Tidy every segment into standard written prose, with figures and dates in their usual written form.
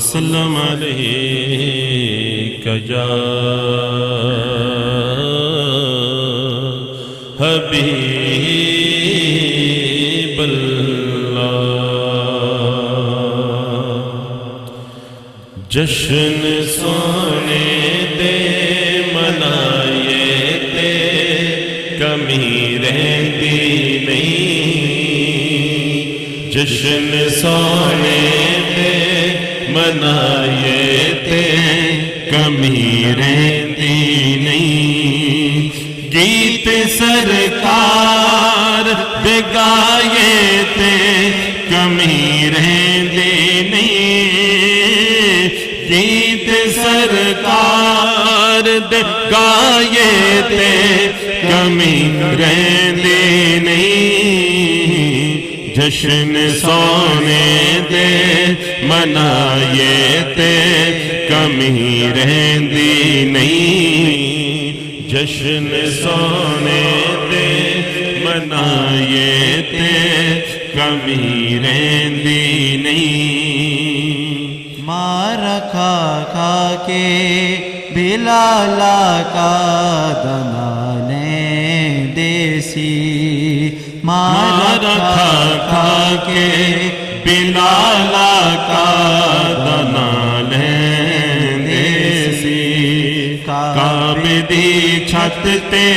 وسلم علیک یا حبیب اللہ جشن سونے دے منائے تے کمی رہندی نہیں جشن سونے دے منائے تے کمی رہندی نہیں گیت سرکار دے گائے تے کمی رہندی نہیں گیت سرکار دے گائے تے کمی رہندی نہیں جشن سونے دے منائے تے کمی رہندی نہیں جشن سونے دے منائے تے کمی رہندی نہیں مارا کھا کھا کے بلالا کا دنا لیں دیسی مارا کھا کھا کے بلالا کا دنا لیں دیسی کعبے دی چھت تے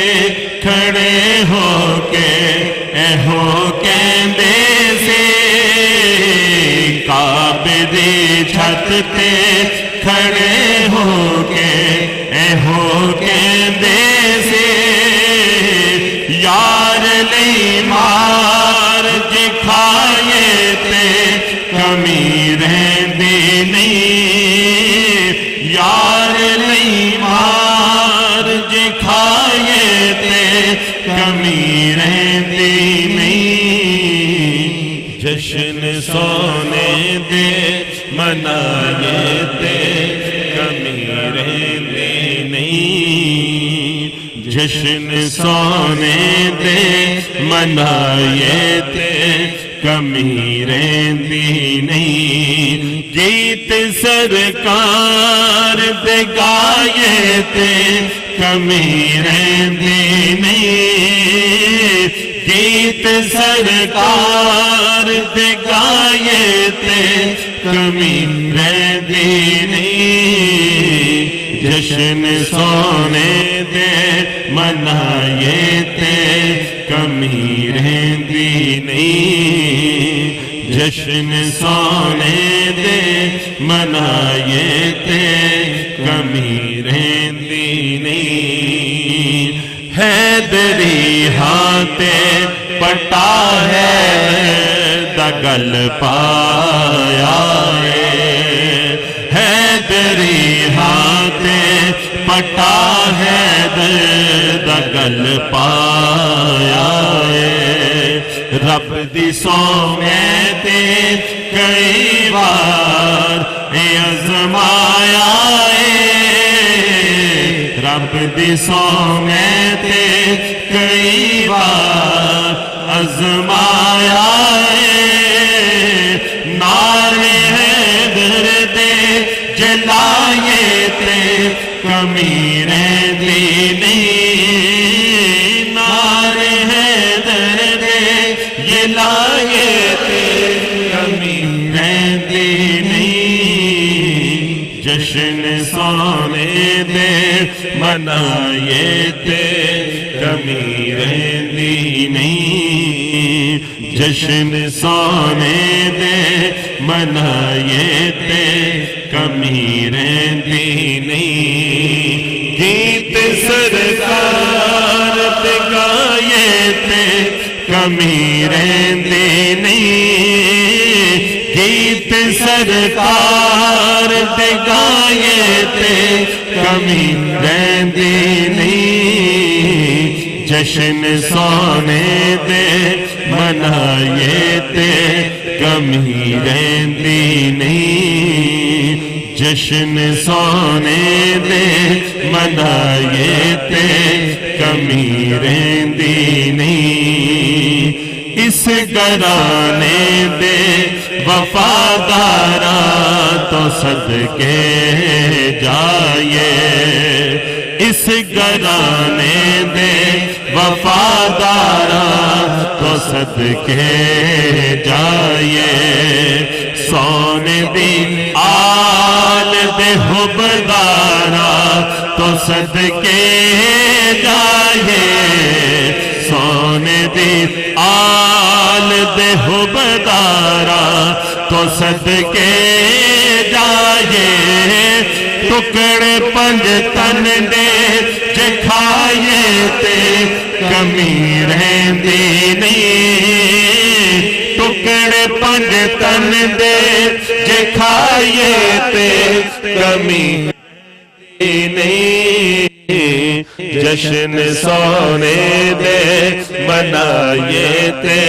کھڑے ہو کے ایہو کہندے سی کعبے دی چھت تے کھڑے ہو کے ایہو کہندے سی یار لئی مار جی کھائے تے کمی رہندی نہیں یار لئی مار جی کھائے تے کمی رہندی نہیں جشن سونے دے منائے تے کمی رہندی نہیں جشن سونے دے منائے تے کمی رہندی نہیں گیت سرکار دے گائے تے کمی رہندی نہیں گیت سرکار دے گائے تے کمی رہندی نہیں جشن سونے دے منائے تے کمی رہندی نہیں جشن سونے دے منائے تے کمی رہندی نہیں حیدری ہاتھے پٹا ہے دگل پایا ہے حیدری ہاتھے پٹا ہے دگل پایا ہے رب دی سونے تے کئی بار آزمایا ہے رب دی سونے تے کئی بار آزمایا ہے نعرے حیدر دے جلائے تے کمی رہندی نہیں نعرے حیدر دے جلائے تے کمی رہندی نہیں جشن سونے دے منائے تے کمی رہندی نہیں جشن سونے دے منائے تے کمی رہندی نہیں گیت سرکار دے گائے تے کمی رہندی نہیں گیت سرکار دے گائے تے کمی رہندی نہیں جشن سونے دے منائے تے کمی رہندی نہیں جشن سونے دے منائے تے کمی رہندی نہیں اس گرانے دے وفادارا تو صدقے جائے، اس گرانے دے وفادارا تو صدقے جائے، سونے دی آل دے حبدارا تو صدقے جائے، سونے دی آل دے حبدارا تو صدقے جائے، ٹکڑے پنج تن دے جے کھائے تے کمی رہندی نہیں، ٹکڑے پنج تن دے جے کھائے تے کمی نہیں، جشن سونے دے منائے تے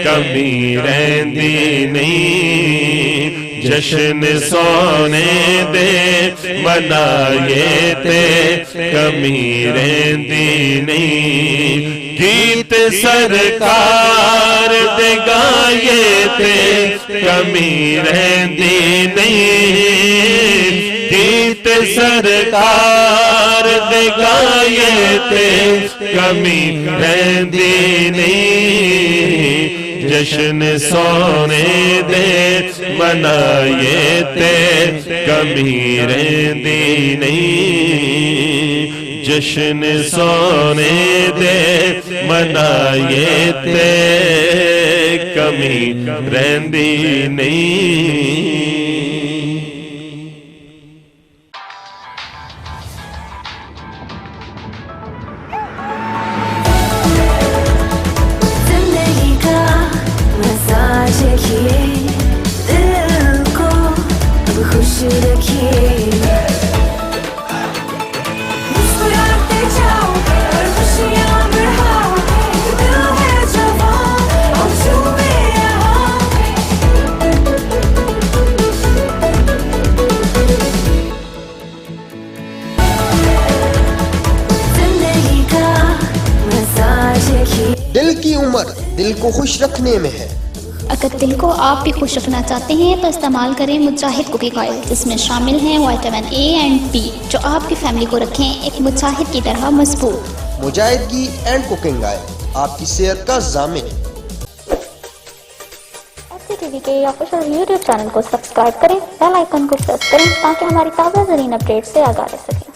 کمی رہندی نہیں، جشن سونے دے منائے تے کمی رہندی نہیں، گیت سرکار دے گائے تے کمی رہندی نہیں، گیت سرکار دے گائے تے کمی رہندی نہیں، جشن سونے دے منائے تے کمی رہندی نہیں، جشن سونے دے منائے تے کمی رہندی نہیں۔ دل کی عمر دل کو خوش رکھنے میں ہے۔ اگر دل کو آپ بھی خوش رکھنا چاہتے ہیں تو استعمال کریں مجاہد کوکنگ آئل، جس میں شامل ہیں وٹامن اے اینڈ بی، جو آپ کی فیملی کو رکھیں ایک مجاہد کی طرح مضبوط۔ مجاہدگی اینڈ کوکنگ آئل آپ کی صحت کا ضامن ہے۔ FCTV کے آفیشیل یوٹیوب چینل کو سبسکرائب کریں، بیل آئیکن کو پریس کریں تاکہ ہماری تازہ ترین اپڈیٹ سے آگاہ رہ سکیں۔